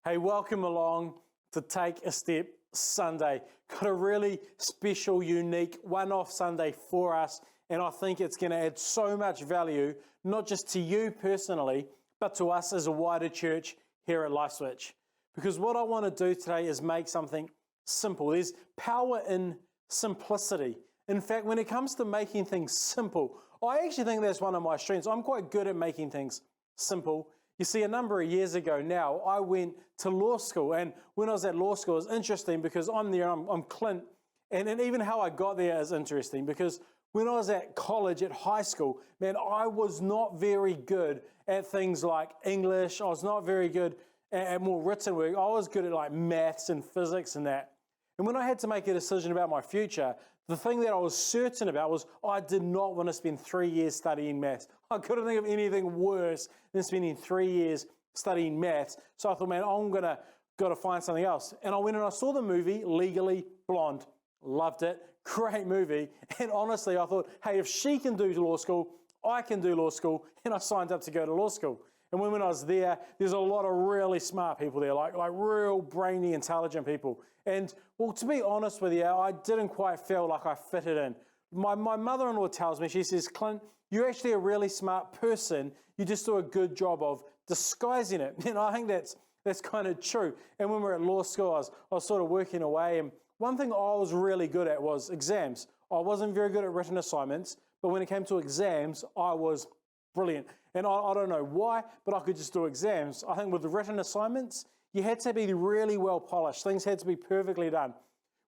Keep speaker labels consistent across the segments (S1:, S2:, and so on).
S1: Hey, welcome along to Take a Step Sunday. Got a really special, unique, one-off Sunday for us, and I think it's going to add so much value, not just to you personally, but to us as a wider church here at LifeSwitch. Because what I want to do today is make something simple. There's power in simplicity. In fact, when it comes to making things simple, I actually think that's one of my strengths. I'm quite good at making things simple. You see, a number of years ago now, I went to law school, and when I was at law school, it was interesting because I'm Clint, and even how I got there is interesting because when I was at college, at high school, man, I was not very good at things like English. I was not very good at more written work. I was good at like maths and physics and that. And when I had to make a decision about my future, the thing that I was certain about was I did not want to spend 3 years studying maths. I couldn't think of anything worse than spending 3 years studying maths. So I thought, man, I'm got to find something else. And I went and I saw the movie Legally Blonde. Loved it. Great movie. And honestly, I thought, hey, if she can do law school, I can do law school. And I signed up to go to law school. And when I was there, there's a lot of really smart people there, like real brainy, intelligent people. And well, to be honest with you, I didn't quite feel like I fitted in. My mother-in-law tells me, she says, Clint, you're actually a really smart person. You just do a good job of disguising it. And I think that's kind of true. And when we were at law school, I was sort of working away. And one thing I was really good at was exams. I wasn't very good at written assignments, but when it came to exams, I was brilliant. And I don't know why, but I could just do exams. I think with the written assignments, you had to be really well polished. Things had to be perfectly done.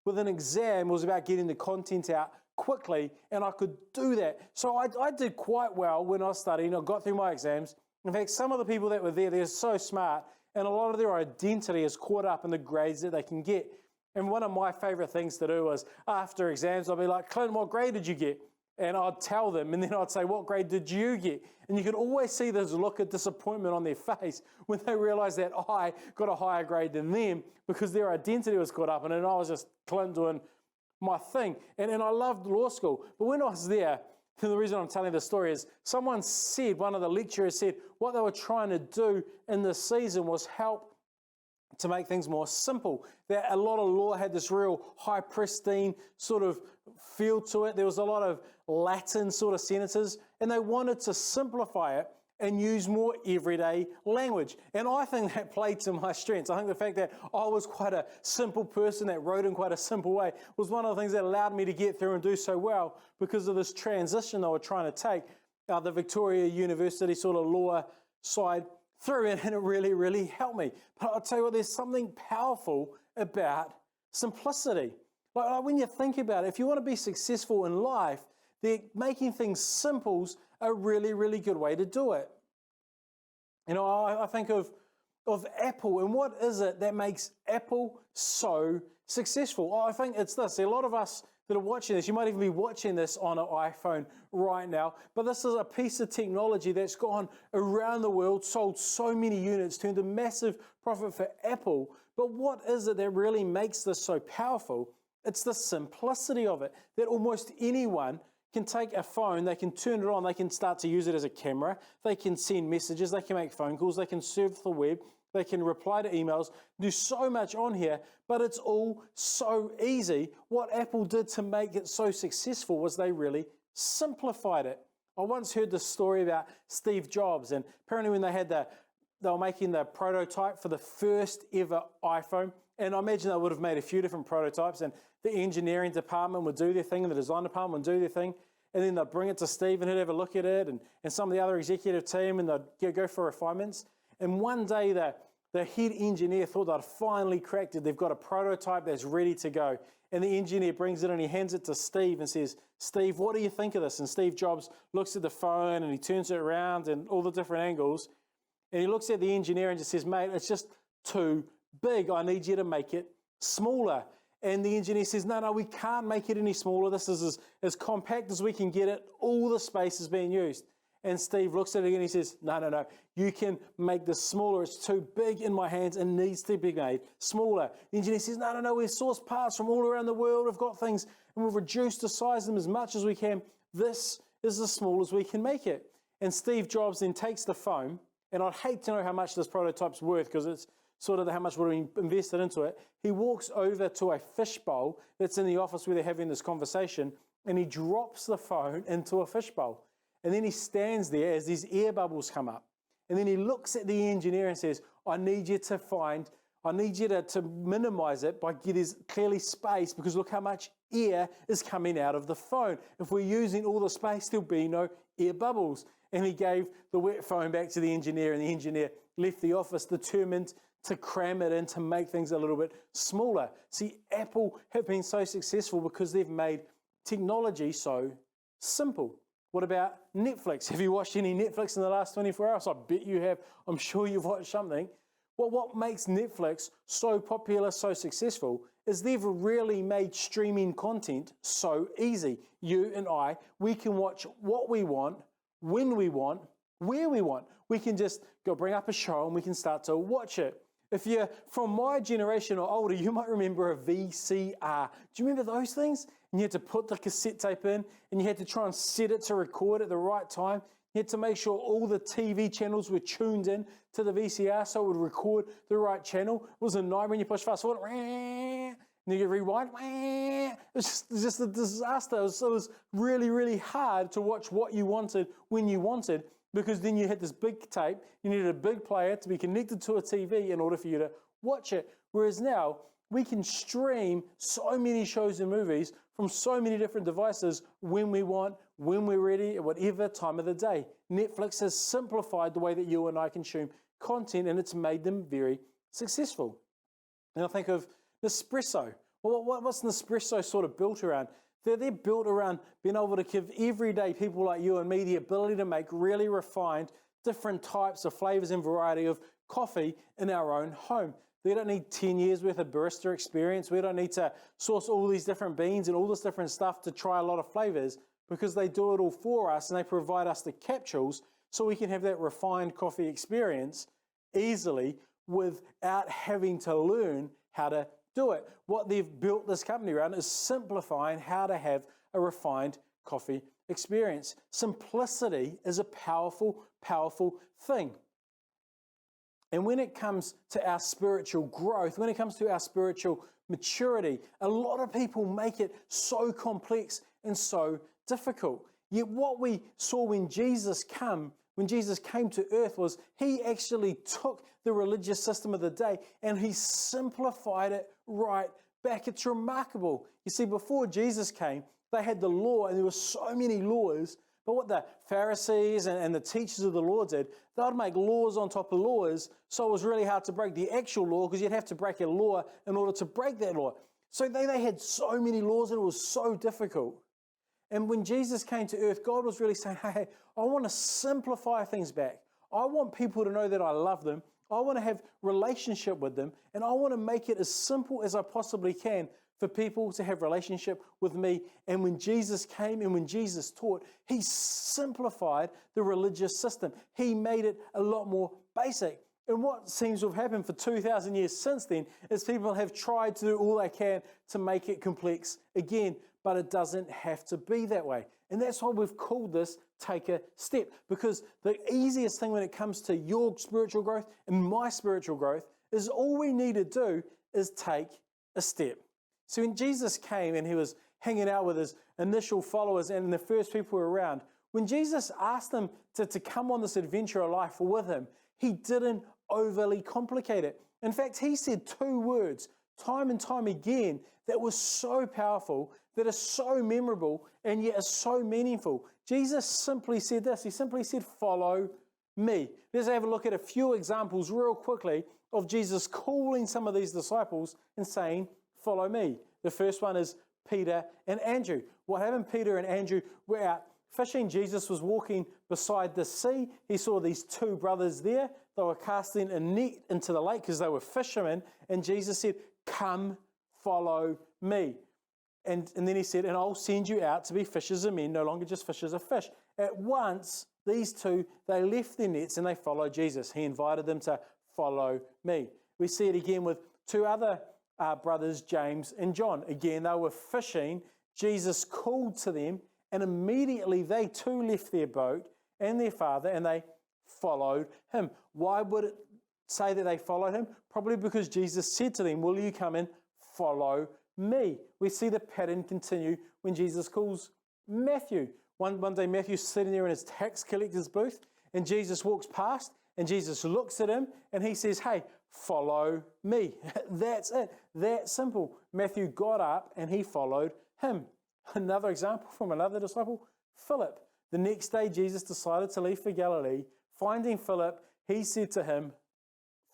S1: With an exam, it was about getting the content out quickly, and I could do that. So I did quite well when I was studying. I got through my exams. In fact, some of the people that were there, they're so smart, and a lot of their identity is caught up in the grades that they can get. And one of my favorite things to do was after exams, I'd be like, Clint, what grade did you get? And I'd tell them, and then I'd say, what grade did you get? And you could always see this look of disappointment on their face when they realized that I got a higher grade than them because their identity was caught up in it, and I was just Clint doing my thing. And I loved law school. But when I was there, the reason I'm telling this story is someone said, one of the lecturers said, what they were trying to do in this season was help to make things more simple. That a lot of law had this real high pristine sort of feel to it. There was a lot of Latin sort of sentences, and they wanted to simplify it and use more everyday language. And I think that played to my strengths. I think the fact that I was quite a simple person that wrote in quite a simple way was one of the things that allowed me to get through and do so well because of this transition they were trying to take the Victoria University sort of law side through it, and it really, really helped me. But I'll tell you what, there's something powerful about simplicity. Like when you think about it, if you want to be successful in life, making things simple's a really, really good way to do it. You know, I think of Apple, and what is it that makes Apple so successful? I think it's this. A lot of us that are watching this, you might even be watching this on an iPhone right now, but this is a piece of technology that's gone around the world, sold so many units, turned a massive profit for Apple. But what is it that really makes this so powerful? It's the simplicity of it, that almost anyone can take a phone, they can turn it on, they can start to use it as a camera, they can send messages, they can make phone calls, they can surf the web, they can reply to emails, do so much on here, but it's all so easy. What Apple did to make it so successful was they really simplified it. I once heard this story about Steve Jobs, and apparently when they were making the prototype for the first ever iPhone, and I imagine they would have made a few different prototypes, and the engineering department would do their thing, and the design department would do their thing, and then they'd bring it to Steve, and he'd have a look at it, and some of the other executive team, and they'd go for refinements. And one day, the head engineer thought they'd finally cracked it. They've got a prototype that's ready to go. And the engineer brings it and he hands it to Steve and says, Steve, what do you think of this? And Steve Jobs looks at the phone and he turns it around and all the different angles. And he looks at the engineer and just says, mate, it's just too big. I need you to make it smaller. And the engineer says, no, we can't make it any smaller. This is as compact as we can get it. All the space is being used. And Steve looks at it and he says, no, you can make this smaller. It's too big in my hands and needs to be made smaller. The engineer says, no, we've sourced parts from all around the world. We've got things and we've reduced the size of them as much as we can. This is as small as we can make it. And Steve Jobs then takes the phone, and I'd hate to know how much this prototype's worth because it's sort of how much would have been invested into it. He walks over to a fishbowl that's in the office where they're having this conversation, and he drops the phone into a fishbowl. And then he stands there as these air bubbles come up. And then he looks at the engineer and says, I need you to minimize it by getting clearly space, because look how much air is coming out of the phone. If we're using all the space, there'll be no air bubbles. And he gave the wet phone back to the engineer, and the engineer left the office determined to cram it in to make things a little bit smaller. See, Apple have been so successful because they've made technology so simple. What about Netflix? Have you watched any Netflix in the last 24 hours? I bet you have. I'm sure you've watched something. Well, what makes Netflix so popular, so successful, is they've really made streaming content so easy. You and I, we can watch what we want, when we want, where we want. We can just go bring up a show and we can start to watch it. If you're from my generation or older, you might remember a VCR. Do you remember those things? And you had to put the cassette tape in, and you had to try and set it to record at the right time. You had to make sure all the TV channels were tuned in to the VCR so it would record the right channel. It was a nightmare when you push fast forward, and then you rewind. It was just a disaster. It was really, really hard to watch what you wanted when you wanted, because then you had this big tape, you needed a big player to be connected to a TV in order for you to watch it. Whereas now, we can stream so many shows and movies from so many different devices when we want, when we're ready, at whatever time of the day. Netflix has simplified the way that you and I consume content, and it's made them very successful. And I think of Nespresso. Well, what's Nespresso sort of built around? They're built around being able to give everyday people like you and me the ability to make really refined, different types of flavors and variety of coffee in our own home. We don't need 10 years worth of barista experience. We don't need to source all these different beans and all this different stuff to try a lot of flavors, because they do it all for us and they provide us the capsules so we can have that refined coffee experience easily without having to learn how to do it. What they've built this company around is simplifying how to have a refined coffee experience. Simplicity is a powerful, powerful thing. And when it comes to our spiritual growth, when it comes to our spiritual maturity, a lot of people make it so complex and so difficult. Yet what we saw when Jesus came to earth was he actually took the religious system of the day and he simplified it right back. It's remarkable. You see, before Jesus came, they had the law, and there were so many laws. But what the Pharisees and the teachers of the law did, they would make laws on top of laws, so it was really hard to break the actual law, because you'd have to break a law in order to break that law. So they had so many laws, and it was so difficult. And when Jesus came to earth, God was really saying, hey, I want to simplify things back. I want people to know that I love them. I want to have relationship with them, and I want to make it as simple as I possibly can for people to have relationship with me. And when Jesus came and when Jesus taught, he simplified the religious system. He made it a lot more basic. And what seems to have happened for 2,000 years since then is people have tried to do all they can to make it complex again, but it doesn't have to be that way. And that's why we've called this Take a Step, because the easiest thing when it comes to your spiritual growth and my spiritual growth is all we need to do is take a step. So when Jesus came and he was hanging out with his initial followers and the first people were around, when Jesus asked them to come on this adventure of life with him, he didn't overly complicate it. In fact, he said two words time and time again that were so powerful, that are so memorable, and yet are so meaningful. Jesus simply said this. He simply said, follow me. Let's have a look at a few examples real quickly of Jesus calling some of these disciples and saying, follow me. The first one is Peter and Andrew. What happened? Peter and Andrew were out fishing. Jesus was walking beside the sea. He saw these two brothers there. They were casting a net into the lake because they were fishermen. And Jesus said, come, follow me. And then he said, and I'll send you out to be fishers of men, no longer just fishers of fish. At once, these two, they left their nets and they followed Jesus. He invited them to follow me. We see it again with two other brothers, James and John. Again, they were fishing. Jesus called to them, and immediately they too left their boat and their father, and they followed him. Why would say that they followed him? Probably because Jesus said to them, will you come and follow me? We see the pattern continue when Jesus calls Matthew. One day Matthew's sitting there in his tax collector's booth, and Jesus walks past, and Jesus looks at him, and he says, hey, follow me. That's it. That simple. Matthew got up, and he followed him. Another example from another disciple, Philip. The next day, Jesus decided to leave for Galilee. Finding Philip, he said to him,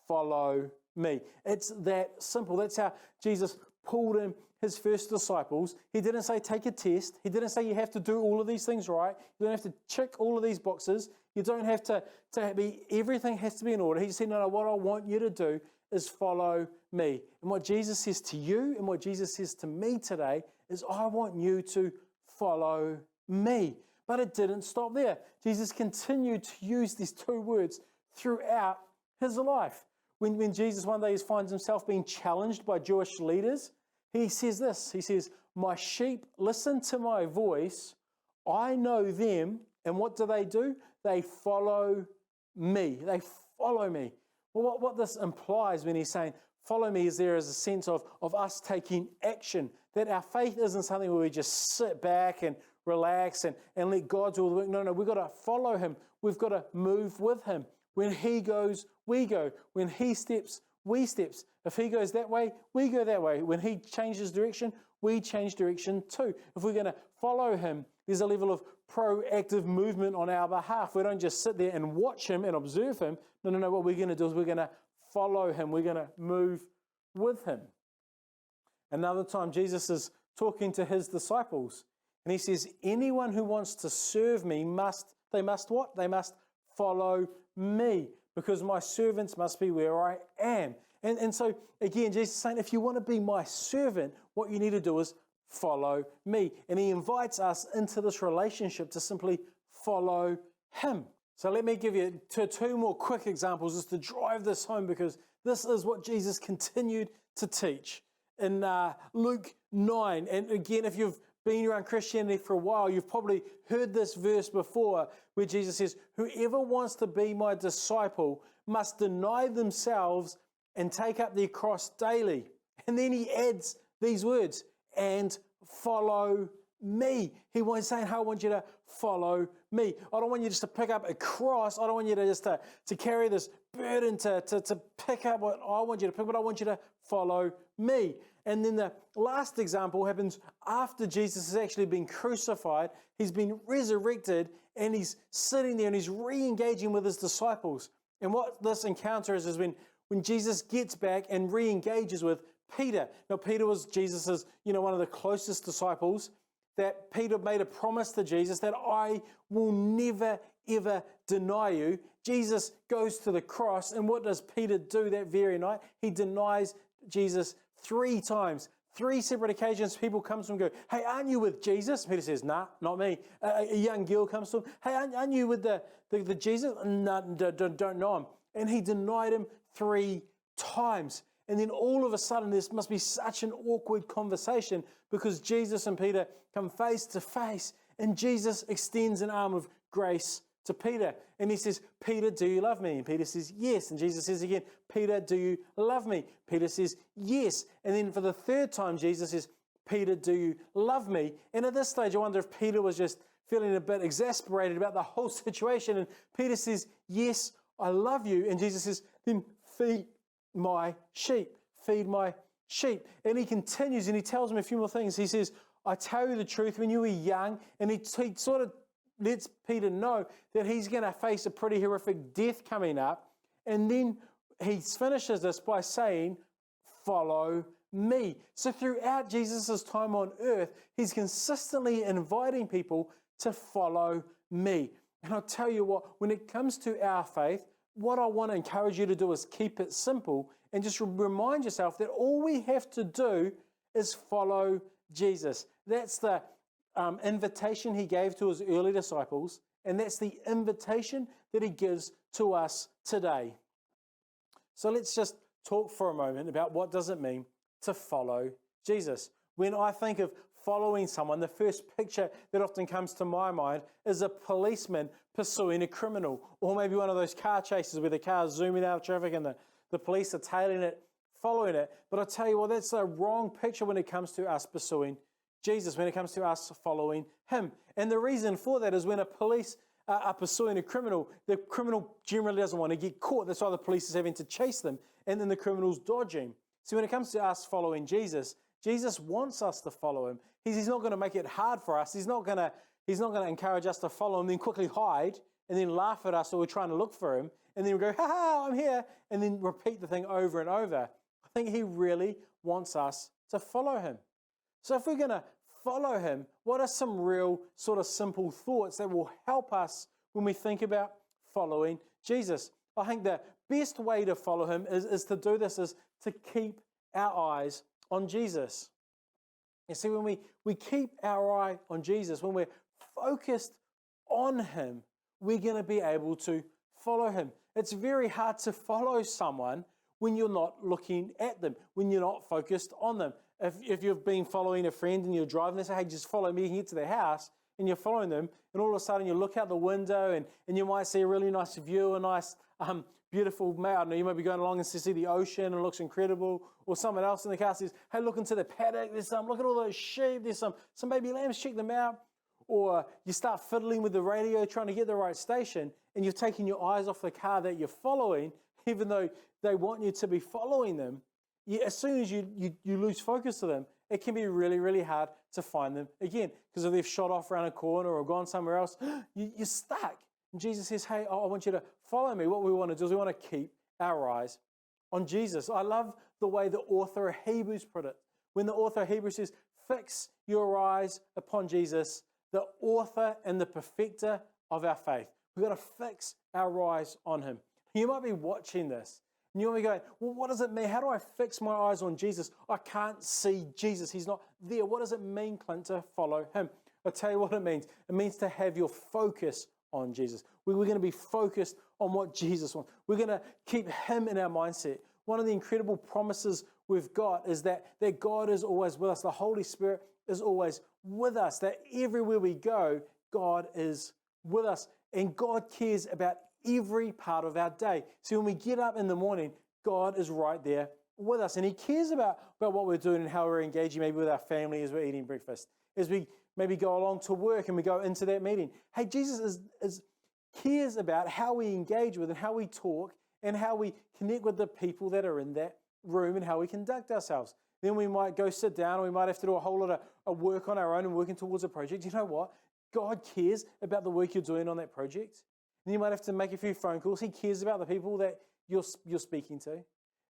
S1: follow me. It's that simple. That's how Jesus pulled in his first disciples. He didn't say take a test. He didn't say you have to do all of these things right. You don't have to check all of these boxes. You don't have to be, everything has to be in order. He said, no, what I want you to do is follow me. And what Jesus says to you and what Jesus says to me today is I want you to follow me. But it didn't stop there. Jesus continued to use these two words throughout his life. When Jesus one day finds himself being challenged by Jewish leaders, he says this, he says, my sheep listen to my voice, I know them, and what do? They follow me. They follow me. Well, what this implies when he's saying follow me is there is a sense of us taking action, that our faith isn't something where we just sit back and relax and let God do all the work. No, we've got to follow him. We've got to move with him. When he goes, we go. When he steps, we steps. If he goes that way, we go that way. When he changes direction, we change direction too. If we're going to follow him, there's a level of proactive movement on our behalf. We don't just sit there and watch him and observe him. No. What we're going to do is we're going to follow him. We're going to move with him. Another time, Jesus is talking to his disciples, and he says, anyone who wants to serve me must what? They must follow me, because my servants must be where I am. And so, again, Jesus is saying, if you want to be my servant, what you need to do is follow me. And he invites us into this relationship to simply follow him. So let me give you two more quick examples just to drive this home, because this is what Jesus continued to teach. In Luke 9, and again, if you've been around Christianity for a while, you've probably heard this verse before where Jesus says, whoever wants to be my disciple must deny themselves and take up their cross daily. And then he adds these words, and follow me. He was saying, I want you to follow me. I don't want you just to pick up a cross. I don't want you to just to carry this burden to pick up what I want you to pick, but I want you to follow me. And then the last example happens after Jesus has actually been crucified. He's been resurrected, and he's sitting there and he's re-engaging with his disciples. And what this encounter is when Jesus gets back and re-engages with Peter. Now, Peter was Jesus's, one of the closest disciples. That Peter made a promise to Jesus that I will never, ever deny you. Jesus goes to the cross, and what does Peter do that very night? He denies Jesus 3 times. 3 separate occasions, people come to him and go, hey, aren't you with Jesus? Peter says, nah, not me. A young girl comes to him, hey, aren't you with the Jesus? No, don't know him. And he denied him 3 times. And then all of a sudden, this must be such an awkward conversation, because Jesus and Peter come face to face, and Jesus extends an arm of grace to Peter. And he says, Peter, do you love me? And Peter says, yes. And Jesus says again, Peter, do you love me? Peter says, yes. And then for the 3rd time, Jesus says, Peter, do you love me? And at this stage, I wonder if Peter was just feeling a bit exasperated about the whole situation. And Peter says, yes, I love you. And Jesus says, then feed my sheep. Feed my sheep. And he continues and he tells him a few more things. He says, I tell you the truth, when you were young, and he sort of lets Peter know that he's going to face a pretty horrific death coming up. And then he finishes this by saying, follow me. So throughout Jesus' time on earth, he's consistently inviting people to follow me. And I'll tell you what, when it comes to our faith, what I want to encourage you to do is keep it simple and just remind yourself that all we have to do is follow Jesus. That's the invitation he gave to his early disciples, and that's the invitation that he gives to us today. So let's just talk for a moment about what does it mean to follow Jesus. When I think of following someone, the first picture that often comes to my mind is a policeman pursuing a criminal, or maybe one of those car chases where the car's zooming out of traffic and the police are tailing it, following it. But I tell you what, that's a wrong picture when it comes to us pursuing Jesus, when it comes to us following him. And the reason for that is when a police are pursuing a criminal, the criminal generally doesn't want to get caught. That's why the police is having to chase them, and then the criminal's dodging. See, when it comes to us following Jesus, Jesus wants us to follow him. He's not going to make it hard for us. He's not going to encourage us to follow him, then quickly hide, and then laugh at us while we're trying to look for him, and then we go, ha ha, I'm here, and then repeat the thing over and over. I think he really wants us to follow him. So if we're going to follow him, what are some real sort of simple thoughts that will help us when we think about following Jesus? I think the best way to follow him is to do this, is to keep our eyes on Jesus. You see, when we keep our eye on Jesus, when we're focused on him, we're going to be able to follow him. It's very hard to follow someone when you're not looking at them, when you're not focused on them. If you've been following a friend and you're driving, they say, hey, just follow me, you can get to their house, and you're following them, and all of a sudden you look out the window and you might see a really nice view, a nice, beautiful, I don't know, you might be going along and see the ocean and it looks incredible, or someone else in the car says, hey, look into the paddock, look at all those sheep, there's some baby lambs, check them out. Or you start fiddling with the radio trying to get the right station, and you're taking your eyes off the car that you're following, even though they want you to be following them. As soon as you lose focus to them, it can be really, really hard to find them again. Because if they've shot off around a corner or gone somewhere else, you're stuck. And Jesus says, hey, I want you to follow me. What we want to do is we want to keep our eyes on Jesus. I love the way the author of Hebrews put it. When the author of Hebrews says, fix your eyes upon Jesus, the author and the perfecter of our faith. We've got to fix our eyes on him. You might be watching this, and you might be going, well, what does it mean? How do I fix my eyes on Jesus? I can't see Jesus. He's not there. What does it mean, Clint, to follow him? I'll tell you what it means. It means to have your focus on Jesus. We're going to be focused on what Jesus wants. We're going to keep him in our mindset. One of the incredible promises we've got is that God is always with us. The Holy Spirit is always with us, that everywhere we go, God is with us. And God cares about every part of our day. See, when we get up in the morning, God is right there with us. And he cares about what we're doing and how we're engaging maybe with our family as we're eating breakfast, as we maybe go along to work and we go into that meeting. Hey, Jesus cares about how we engage with and how we talk and how we connect with the people that are in that room and how we conduct ourselves. Then we might go sit down, or we might have to do a whole lot of work on our own and working towards a project. You know what? God cares about the work you're doing on that project. Then you might have to make a few phone calls. He cares about the people that you're speaking to.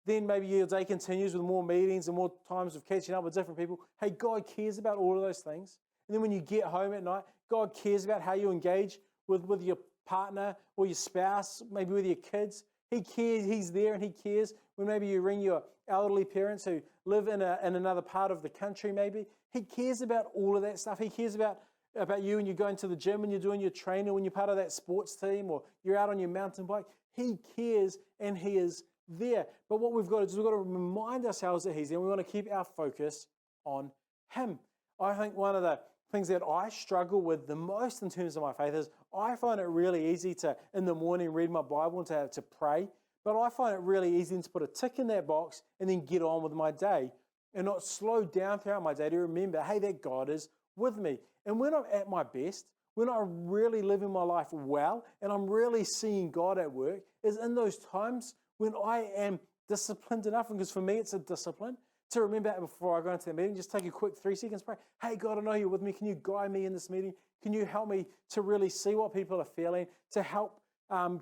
S1: Then maybe your day continues with more meetings and more times of catching up with different people. Hey, God cares about all of those things. And then when you get home at night, God cares about how you engage with your partner or your spouse, maybe with your kids. He cares. He's there and he cares. When maybe you ring your elderly parents who live in another part of the country maybe. He cares about all of that stuff. He cares about you when you're going to the gym and you're doing your training, when you're part of that sports team or you're out on your mountain bike. He cares and he is there. But what we've got to do is we've got to remind ourselves that he's there. We want to keep our focus on him. I think one of the things that I struggle with the most in terms of my faith is I find it really easy to, in the morning, read my Bible and to pray. But I find it really easy to put a tick in that box and then get on with my day and not slow down throughout my day to remember, hey, that God is with me. And when I'm at my best, when I'm really living my life well and I'm really seeing God at work, is in those times when I am disciplined enough, because for me it's a discipline, to remember before I go into the meeting, just take a quick 3 seconds, pray. Hey, God, I know you're with me. Can you guide me in this meeting? Can you help me to really see what people are feeling, to help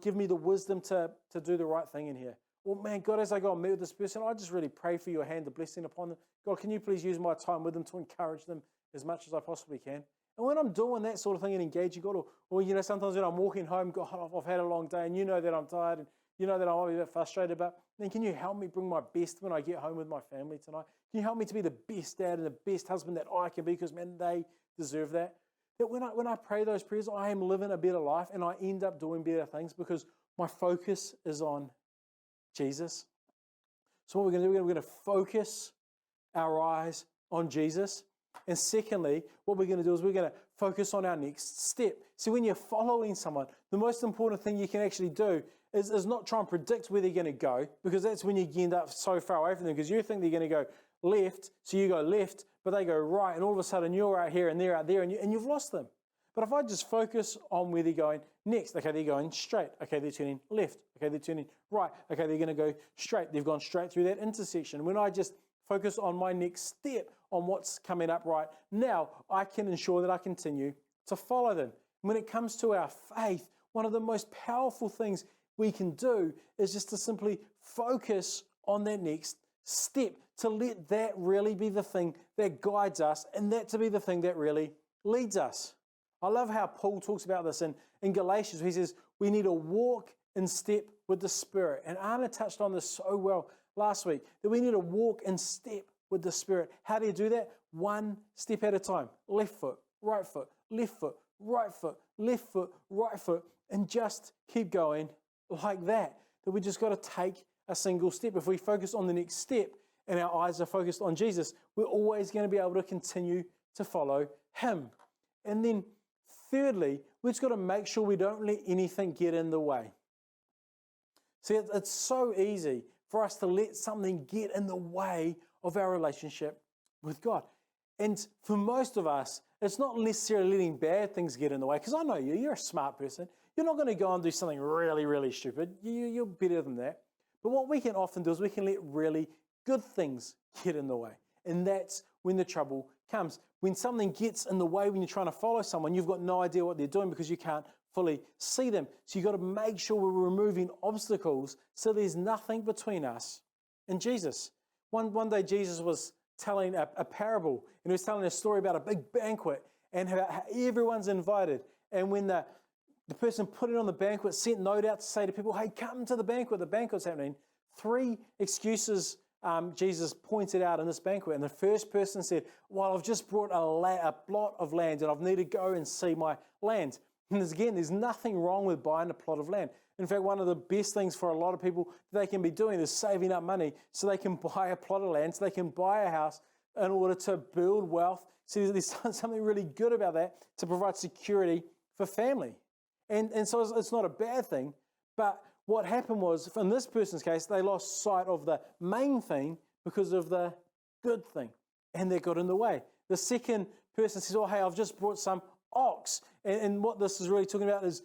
S1: give me the wisdom to do the right thing in here? Well, man, God, as I go and meet with this person, I just really pray for your hand, the blessing upon them. God, can you please use my time with them to encourage them as much as I possibly can? And when I'm doing that sort of thing and engaging God, or sometimes when I'm walking home, God, I've had a long day and you know that I'm tired and you know that I might be a bit frustrated, but then can you help me bring my best when I get home with my family tonight? Can you help me to be the best dad and the best husband that I can be, because, man, they deserve that? That when I pray those prayers, I am living a better life and I end up doing better things because my focus is on Jesus. So what we're going to do, we're going to focus our eyes on Jesus. And secondly, what we're going to do is we're going to focus on our next step. See, when you're following someone, the most important thing you can actually do is not try and predict where they're going to go, because that's when you end up so far away from them, because you think they're going to go left, so you go left, but they go right, and all of a sudden you're out here and they're out there, and you've lost them. But if I just focus on where they're going next, okay, they're going straight, okay, they're turning left, okay, they're turning right, okay, they're going to go straight, they've gone straight through that intersection. When I just focus on my next step, on what's coming up right now, I can ensure that I continue to follow them. When it comes to our faith, one of the most powerful things we can do is just to simply focus on that next step, to let that really be the thing that guides us, and that to be the thing that really leads us. I love how Paul talks about this in Galatians, where he says we need to walk in step with the Spirit. And Anna touched on this so well last week, that we need to walk in step with the Spirit. How do you do that? One step at a time. Left foot, right foot, left foot, right foot, left foot, right foot, and just keep going like that. That we just got to take a single step. If we focus on the next step and our eyes are focused on Jesus, we're always going to be able to continue to follow him. And then thirdly, we've just got to make sure we don't let anything get in the way. See, it's so easy for us to let something get in the way of our relationship with God. And for most of us, it's not necessarily letting bad things get in the way, because I know you're a smart person. You're not going to go and do something really, really stupid. You're better than that. But what we can often do is we can let really good things get in the way. And that's when the trouble comes. When something gets in the way, when you're trying to follow someone, you've got no idea what they're doing because you can't fully see them. So you've got to make sure we're removing obstacles so there's nothing between us and Jesus. One day Jesus was telling a parable, and he was telling a story about a big banquet and how everyone's invited. And when the person put it on the banquet, sent a note out to say to people, hey, come to the banquet's happening. 3 excuses Jesus pointed out in this banquet. And the first person said, well, I've just brought a plot of land and I've need to go and see my land. And there's nothing wrong with buying a plot of land. In fact, one of the best things for a lot of people they can be doing is saving up money so they can buy a plot of land, so they can buy a house in order to build wealth. So there's something really good about that to provide security for family. And so it's not a bad thing, but what happened was, in this person's case, they lost sight of the main thing because of the good thing, and they got in the way. The second person says, oh, hey, I've just brought some ox. And what this is really talking about is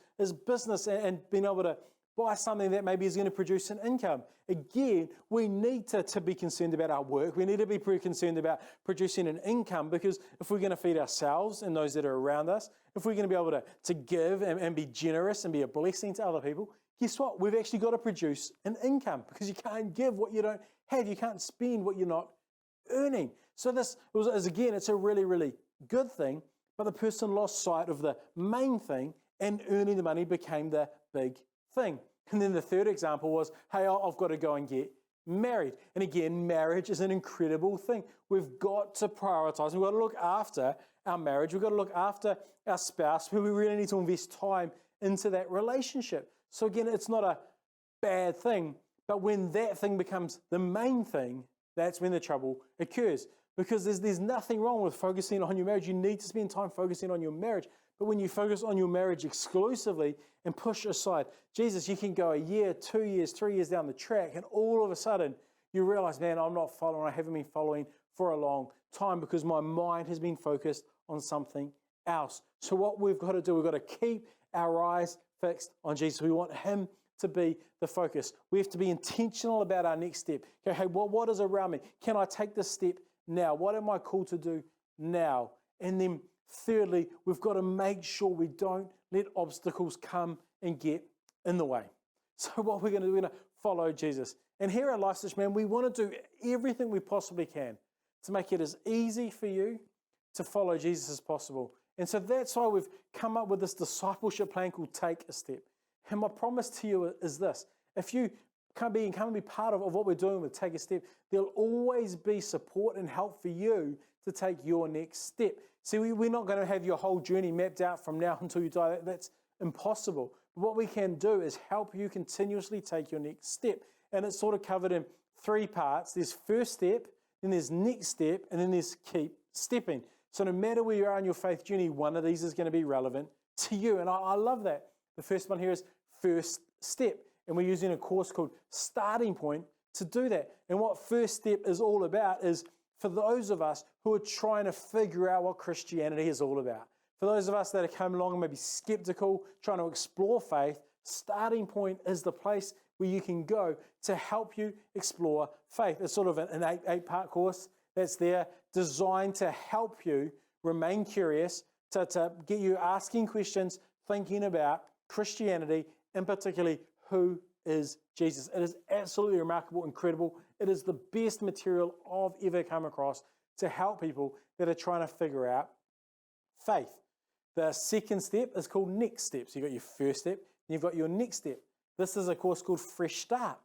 S1: business and being able to buy something that maybe is going to produce an income. Again, we need to be concerned about our work. We need to be pretty concerned about producing an income, because if we're going to feed ourselves and those that are around us, if we're going to be able to give and be generous and be a blessing to other people, guess what? We've actually got to produce an income, because you can't give what you don't have. You can't spend what you're not earning. So again, it's a really, really good thing, but the person lost sight of the main thing, and earning the money became the big thing. And then the third example was, hey, I've got to go and get married. And again, marriage is an incredible thing. We've got to prioritize. We've got to look after our marriage. We've got to look after our spouse. We really need to invest time into that relationship. So again, it's not a bad thing, but when that thing becomes the main thing, that's when the trouble occurs. Because there's nothing wrong with focusing on your marriage. You need to spend time focusing on your marriage. But when you focus on your marriage exclusively and push aside Jesus, you can go a year, 2 years, 3 years down the track, and all of a sudden you realize, man, I'm not following. I haven't been following for a long time because my mind has been focused on something else. So what we've got to do, we've got to keep our eyes fixed on Jesus. We want him to be the focus. We have to be intentional about our next step. Okay, hey, what is around me? Can I take this step now? What am I called to do now? And then thirdly, we've got to make sure we don't let obstacles come and get in the way. So what we're going to do, we're going to follow Jesus. And here at LifeSwitch, man, we want to do everything we possibly can to make it as easy for you to follow Jesus as possible. And so that's why we've come up with this discipleship plan called Take a Step. And my promise to you is this: if you come and be part of what we're doing with Take a Step, there'll always be support and help for you to take your next step. See, we're not going to have your whole journey mapped out from now until you die. That's impossible. But what we can do is help you continuously take your next step. And it's sort of covered in 3 parts. There's first step, then there's next step, and then there's keep stepping. So no matter where you are on your faith journey, one of these is going to be relevant to you. And I love that. The first one here is first step. And we're using a course called Starting Point to do that. And what first step is all about is for those of us who are trying to figure out what Christianity is all about. For those of us that have come along and maybe skeptical, trying to explore faith, Starting Point is the place where you can go to help you explore faith. It's sort of an eight-part course that's there designed to help you remain curious, to get you asking questions, thinking about Christianity, and particularly who is Jesus. It is absolutely remarkable, incredible. It is the best material I've ever come across to help people that are trying to figure out faith. The second step is called next steps. You've got your first step, and you've got your next step. This is a course called Fresh Start.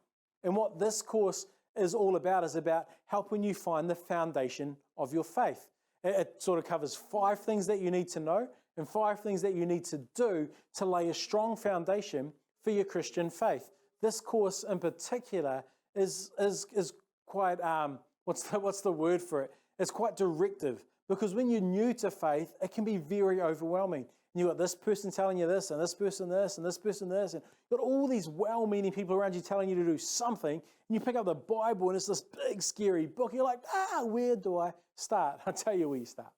S1: And what this course is all about is about helping you find the foundation of your faith. It sort of covers 5 things that you need to know and 5 things that you need to do to lay a strong foundation for your Christian faith. This course in particular is quite, what's the word for it? It's quite directive, because when you're new to faith, it can be very overwhelming. And you've got this person telling you this, and this person this, and this person this, and you've got all these well-meaning people around you telling you to do something, and you pick up the Bible, and it's this big, scary book. You're like, where do I start? I'll tell you where you start.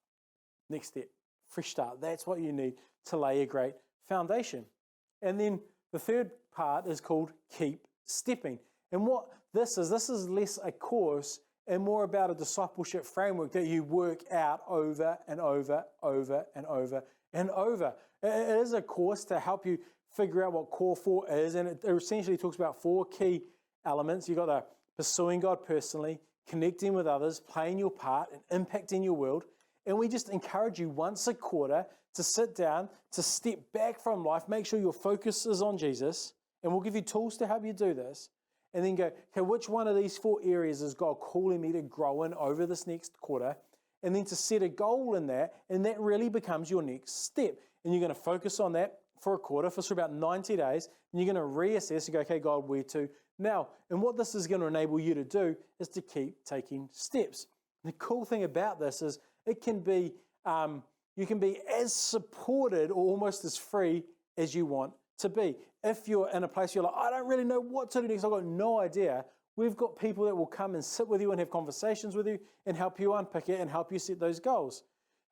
S1: Next step, fresh start. That's what you need to lay a great foundation. And then the third part is called keep stepping. And what this is less a course and more about a discipleship framework that you work out over and over and over and over. It is a course to help you figure out what Core 4 is, and it essentially talks about 4 key elements. You've got the pursuing God personally, connecting with others, playing your part, and impacting your world. And we just encourage you once a quarter to sit down, to step back from life, make sure your focus is on Jesus, and we'll give you tools to help you do this. And then go, okay, which one of these 4 areas is God calling me to grow in over this next quarter? And then to set a goal in that, and that really becomes your next step. And you're going to focus on that for a quarter, for about 90 days, and you're going to reassess and go, okay, God, where to now? And what this is going to enable you to do is to keep taking steps. And the cool thing about this is it can be, you can be as supported or almost as free as you want to be. If you're in a place you're like, I don't really know what to do next, I've got no idea, we've got people that will come and sit with you and have conversations with you and help you unpick it and help you set those goals.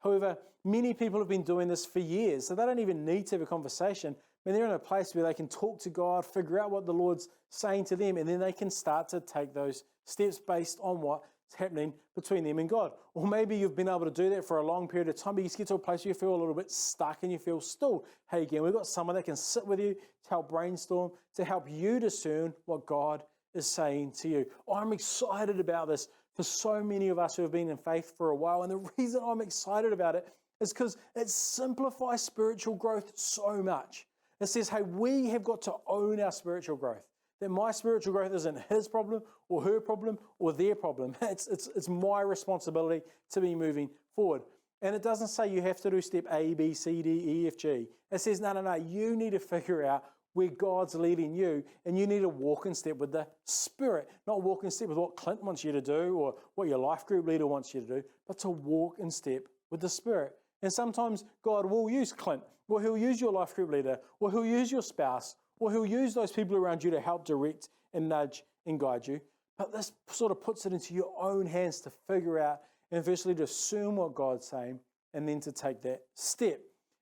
S1: However, many people have been doing this for years, so they don't even need to have a conversation. I mean, they're in a place where they can talk to God, figure out what the Lord's saying to them, and then they can start to take those steps based on what's happening between them and God. Or maybe you've been able to do that for a long period of time, but you just get to a place where you feel a little bit stuck and you feel stalled. Hey, again, we've got someone that can sit with you to help brainstorm, to help you discern what God is saying to you. I'm excited about this for so many of us who have been in faith for a while. And the reason I'm excited about it is because it simplifies spiritual growth so much. It says, hey, we have got to own our spiritual growth. That my spiritual growth isn't his problem or her problem or their problem. It's my responsibility to be moving forward. And it doesn't say you have to do step A, B, C, D, E, F, G. It says, no, you need to figure out where God's leading you, and you need to walk in step with the Spirit. Not walk in step with what Clint wants you to do or what your life group leader wants you to do, but to walk in step with the Spirit. And sometimes God will use Clint, or he'll use your life group leader, or he'll use your spouse, or he'll use those people around you to help direct and nudge and guide you. But this sort of puts it into your own hands to figure out and firstly discern what God's saying, and then to take that step.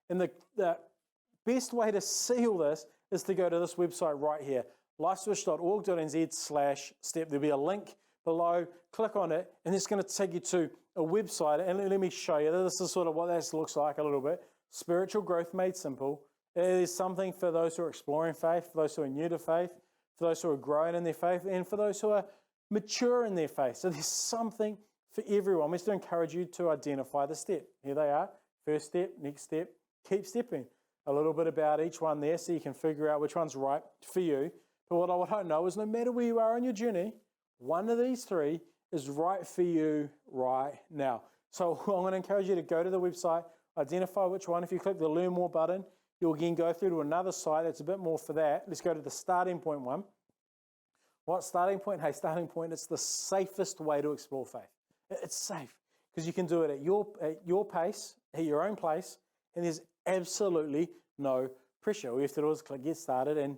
S1: And the best way to see all this is to go to this website right here, lifeswitch.org.nz/step. There'll be a link below. Click on it, and it's going to take you to a website. And let me show you. This is sort of what this looks like a little bit. Spiritual Growth Made Simple. It is something for those who are exploring faith, for those who are new to faith, for those who are growing in their faith, and for those who are mature in their faith. So there's something for everyone. We just encourage you to identify the step. Here they are. First step, next step, keep stepping. A little bit about each one there so you can figure out which one's right for you. But what I don't know is no matter where you are on your journey, one of these 3 is right for you right now. So I'm going to encourage you to go to the website, identify which one. If you click the Learn More button, you'll again go through to another site that's a bit more for that. Let's go to the Starting Point one. What starting point? Hey, starting point, it's the safest way to explore faith. It's safe because you can do it at your pace, at your own place, and there's absolutely no pressure. All you have to do is click get started and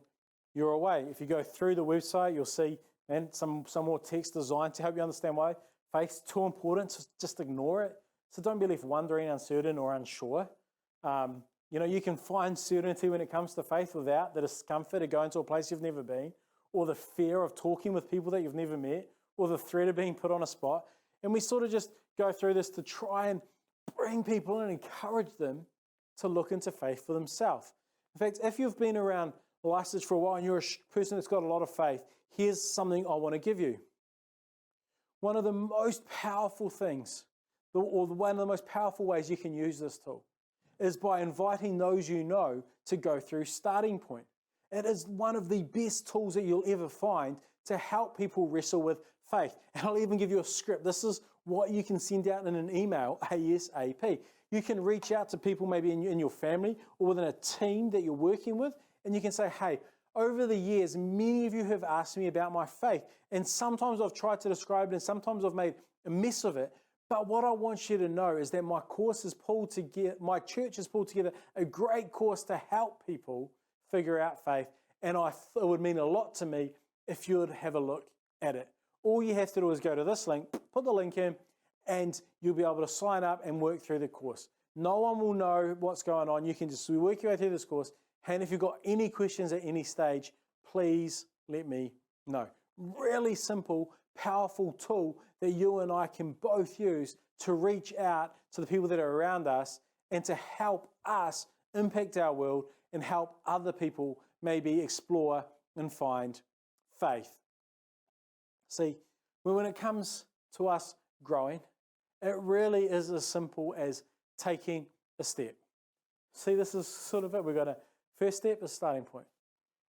S1: you're away. If you go through the website, you'll see some more text designed to help you understand why faith's too important, so just ignore it. So don't be left wondering, uncertain, or unsure. You can find certainty when it comes to faith without the discomfort of going to a place you've never been, or the fear of talking with people that you've never met, or the threat of being put on a spot. And we sort of just go through this to try and bring people and encourage them to look into faith for themselves. In fact, if you've been around LifeSwitch for a while and you're a person that's got a lot of faith, here's something I want to give you. One of the most powerful things, or one of the most powerful ways you can use this tool, is by inviting those you know to go through Starting Point. It is one of the best tools that you'll ever find to help people wrestle with faith. And I'll even give you a script. This is what you can send out in an email ASAP. You can reach out to people maybe in your family or within a team that you're working with, and you can say, hey, over the years, many of you have asked me about my faith, and sometimes I've tried to describe it and sometimes I've made a mess of it. But what I want you to know is that my church has pulled together a great course to help people figure out faith. And it would mean a lot to me if you would have a look at it. All you have to do is go to this link, put the link in, and you'll be able to sign up and work through the course. No one will know what's going on. You can just work your way through this course. And if you've got any questions at any stage, please let me know. Really simple, powerful tool that you and I can both use to reach out to the people that are around us and to help us impact our world and help other people maybe explore and find faith. See, when it comes to us growing, it really is as simple as taking a step. See, this is sort of it. We've got a first step is Starting Point.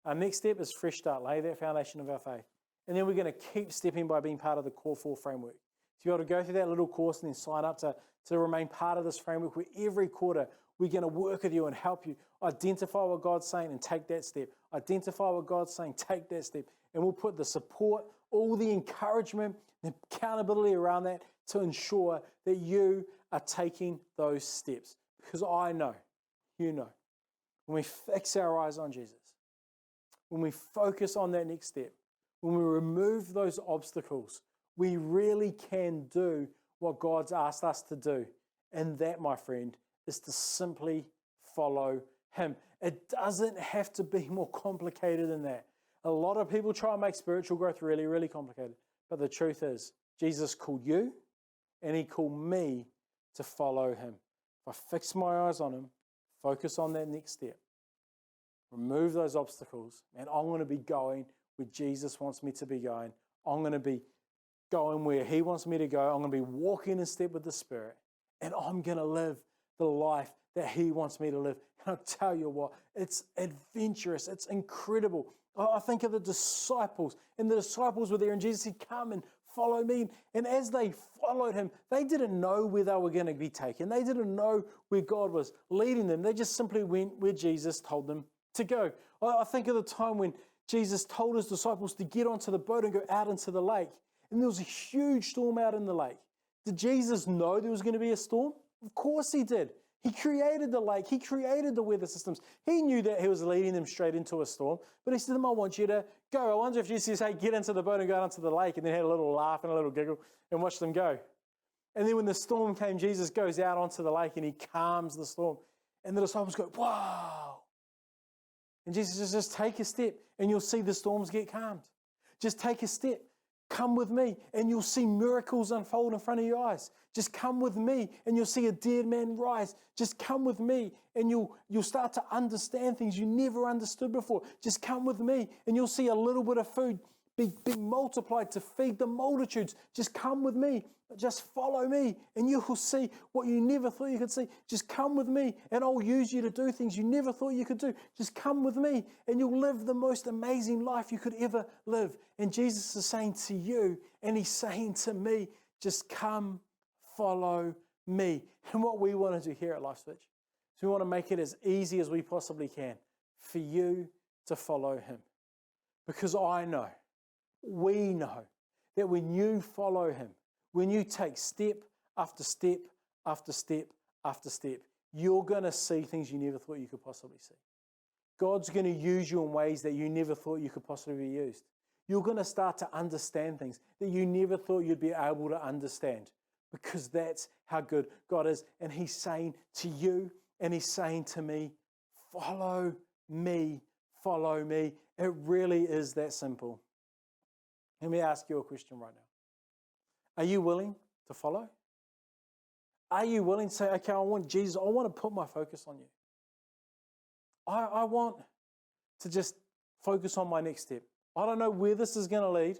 S1: Our next step is Fresh Start, lay that foundation of our faith. And then we're going to keep stepping by being part of the Core 4 framework. To be able to go through that little course and then sign up to remain part of this framework where every quarter we're going to work with you and help you identify what God's saying and take that step. Identify what God's saying, take that step. And we'll put the support, all the encouragement, the accountability around that to ensure that you are taking those steps. Because I know, you know, when we fix our eyes on Jesus, when we focus on that next step, when we remove those obstacles, we really can do what God's asked us to do. And that, my friend, is to simply follow Him. It doesn't have to be more complicated than that. A lot of people try and make spiritual growth really, really complicated. But the truth is, Jesus called you and He called me to follow Him. If I fix my eyes on Him, focus on that next step, remove those obstacles, and I'm going to be going where Jesus wants me to be going. I'm going to be going where He wants me to go. I'm going to be walking in step with the Spirit, and I'm going to live the life that He wants me to live. And I'll tell you what, it's adventurous. It's incredible. I think of the disciples, and the disciples were there, and Jesus said, come and follow me. And as they followed Him, they didn't know where they were going to be taken. They didn't know where God was leading them. They just simply went where Jesus told them to go. I think of the time when Jesus told His disciples to get onto the boat and go out into the lake. And there was a huge storm out in the lake. Did Jesus know there was going to be a storm? Of course He did. He created the lake. He created the weather systems. He knew that He was leading them straight into a storm. But He said to them, I want you to go. I wonder if Jesus says, hey, get into the boat and go out into the lake, and then had a little laugh and a little giggle and watch them go. And then when the storm came, Jesus goes out onto the lake and He calms the storm. And the disciples go, wow. And Jesus says, just take a step and you'll see the storms get calmed. Just take a step. Come with me and you'll see miracles unfold in front of your eyes. Just come with me and you'll see a dead man rise. Just come with me and you'll start to understand things you never understood before. Just come with me and you'll see a little bit of food be multiplied to feed the multitudes. Just come with me. Just follow me and you will see what you never thought you could see. Just come with me and I'll use you to do things you never thought you could do. Just come with me and you'll live the most amazing life you could ever live. And Jesus is saying to you and He's saying to me, just come, follow me. And what we want to do here at LifeSwitch is we want to make it as easy as we possibly can for you to follow Him. Because I know, we know that when you follow Him, when you take step after step after step after step, you're going to see things you never thought you could possibly see. God's going to use you in ways that you never thought you could possibly be used. You're going to start to understand things that you never thought you'd be able to understand, because that's how good God is. And He's saying to you and He's saying to me, follow me, follow me. It really is that simple. Let me ask you a question right now. Are you willing to follow? Are you willing to say, okay, I want Jesus, I want to put my focus on you. I want to just focus on my next step. I don't know where this is going to lead,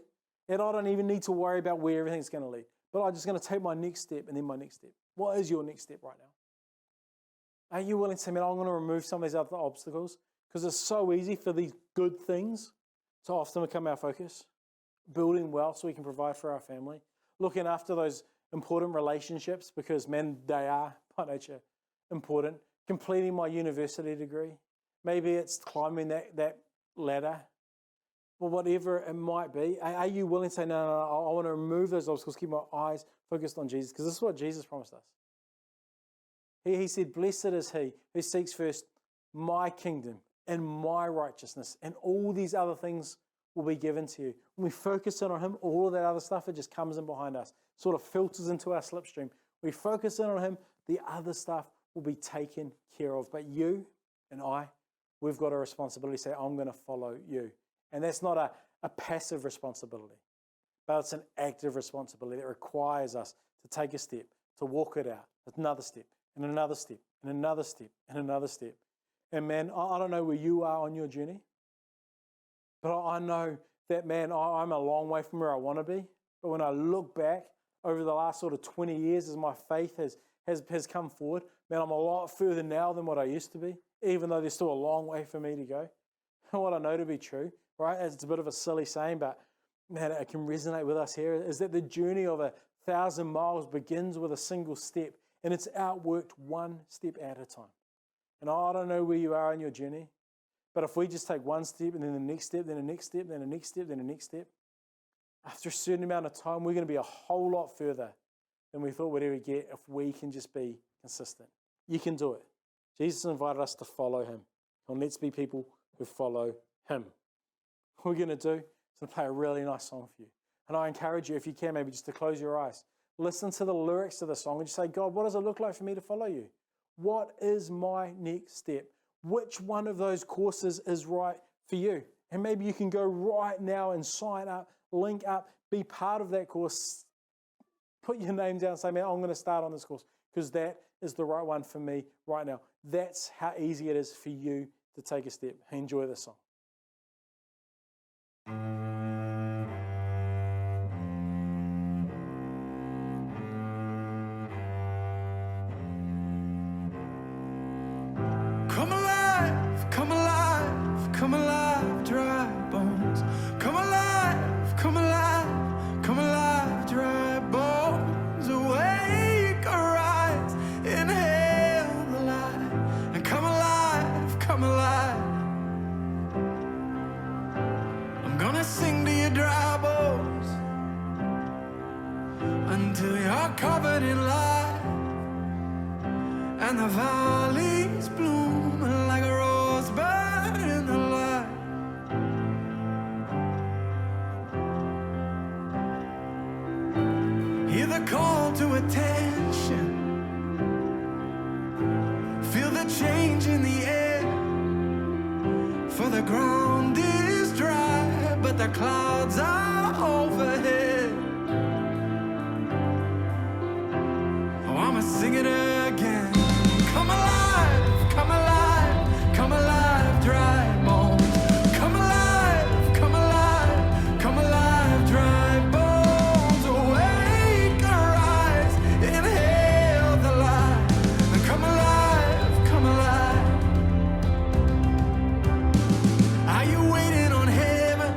S1: and I don't even need to worry about where everything's going to lead. But I'm just going to take my next step and then my next step. What is your next step right now? Are you willing to say, man, I'm going to remove some of these other obstacles? Because it's so easy for these good things to often become our focus. Building wealth so we can provide for our family. Looking after those important relationships, because, man, they are by nature important. Completing my university degree. Maybe it's climbing that ladder. Or whatever it might be. Are you willing to say, no, I want to remove those obstacles, keep my eyes focused on Jesus? Because this is what Jesus promised us. He said, blessed is he who seeks first my kingdom and my righteousness, and all these other things will be given to you. When we focus in on him, all of that other stuff, it just comes in behind us, sort of filters into our slipstream. We focus in on him, the other stuff will be taken care of. But you and I, we've got a responsibility to say, I'm going to follow you. And that's not a passive responsibility, but it's an active responsibility that requires us to take a step, to walk it out, another step, and another step, and another step, and another step. And man, I don't know where you are on your journey, but I know that, man, I'm a long way from where I want to be. But when I look back over the last sort of 20 years as my faith has come forward, man, I'm a lot further now than what I used to be, even though there's still a long way for me to go. And what I know to be true, right, it's a bit of a silly saying, but man, it can resonate with us here, is that the journey of 1,000 miles begins with a single step, and it's outworked one step at a time. And I don't know where you are on your journey, but if we just take one step and then the next step, then the next step, then the next step, then the next step, after a certain amount of time, we're going to be a whole lot further than we thought we'd ever get if we can just be consistent. You can do it. Jesus invited us to follow him. And let's be people who follow him. What we're going to do is going to play a really nice song for you. And I encourage you, if you can, maybe just to close your eyes. Listen to the lyrics to the song and just say, God, what does it look like for me to follow you? What is my next step? Which one of those courses is right for you? And maybe you can go right now and sign up, link up, be part of that course. Put your name down and say, man, I'm going to start on this course because that is the right one for me right now. That's how easy it is for you to take a step. Enjoy this song.
S2: Come alive, come alive, come alive, dry bones. Come alive, come alive, come alive, dry bones. Awake, arise, inhale the light, and come alive, come alive. I'm gonna sing to you, dry bones, until you're covered in light, and the valleys bloom like a rosebud in the light. Hear the call to attention, feel the change in the air, for the ground is dry, but the clouds are overhead. Oh, I'ma sing it again. Come alive, come alive, come alive, dry bones. Come alive, come alive, come alive, dry bones. Awake, arise, inhale the light, and come alive, come alive. Are you waiting on heaven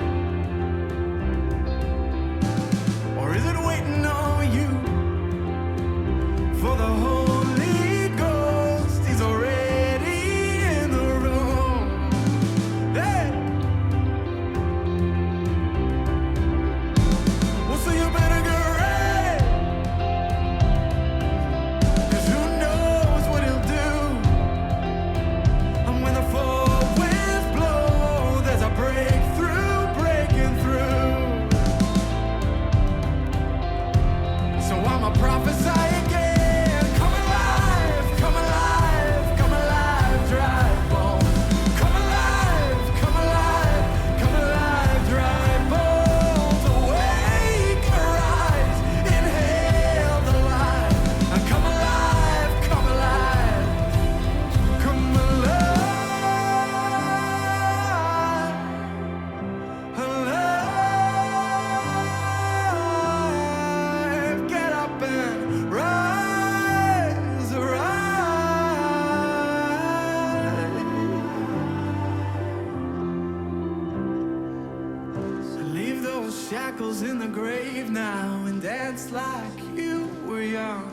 S2: shackles in the grave now and dance like you were young.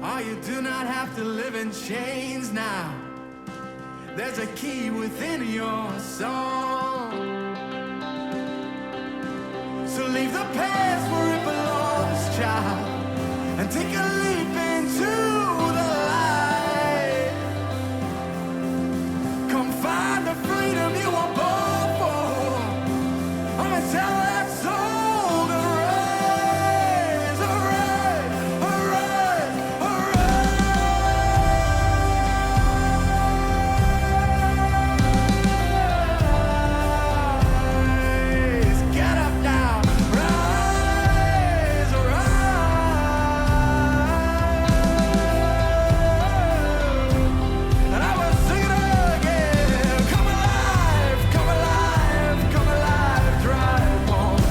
S2: Oh, you do not have to live in chains now. There's a key within your song. So leave the past where it belongs, child, and take a leap into the light. Come find the freedom you were born for. I'm gonna tell that soul to rise, arise, arise, arise. Get up now, rise, arise. And I will sing it again. Come alive, come alive, come alive, dry bones.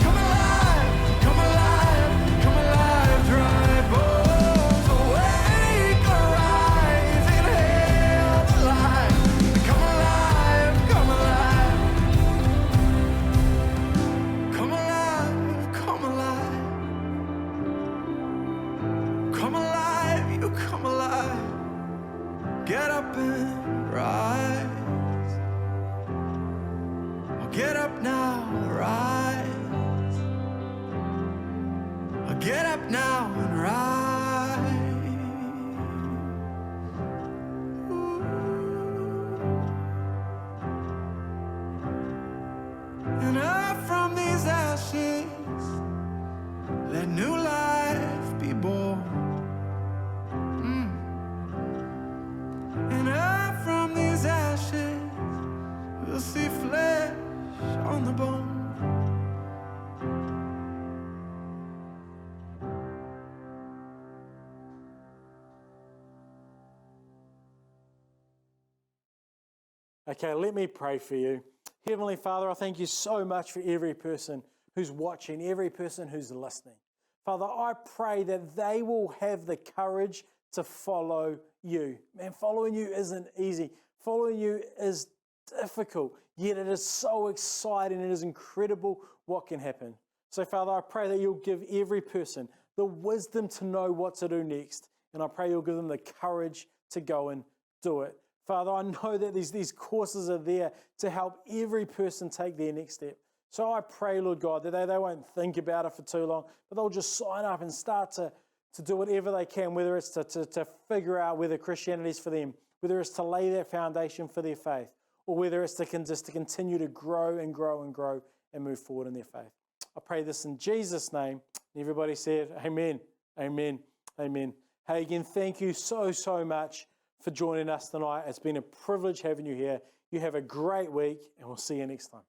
S2: Come alive, come alive, come alive, dry bones. Awake, arise, inhale the light. Come alive, come alive. Come alive, come alive. Come alive, you come alive. Get up and rise. Oh, get up now, rise. Oh, get up now and rise. And up from these ashes, let new life be born. And up from these ashes, we'll see flesh on the bone.
S1: Okay, let me pray for you. Heavenly Father, I thank you so much for every person who's watching, every person who's listening. Father, I pray that they will have the courage to follow you. Man, following you isn't easy. Following you is difficult, yet it is so exciting. It is incredible what can happen. So, Father, I pray that you'll give every person the wisdom to know what to do next. And I pray you'll give them the courage to go and do it. Father, I know that these courses are there to help every person take their next step. So I pray, Lord God, that they won't think about it for too long, but they'll just sign up and start to do whatever they can, whether it's to figure out whether Christianity is for them, whether it's to lay that foundation for their faith, or whether it's to continue to grow and grow and grow and move forward in their faith. I pray this in Jesus' name. Everybody said, amen, amen, amen. Hey, again, thank you so much for joining us tonight. It's been a privilege having you here. You have a great week, and we'll see you next time.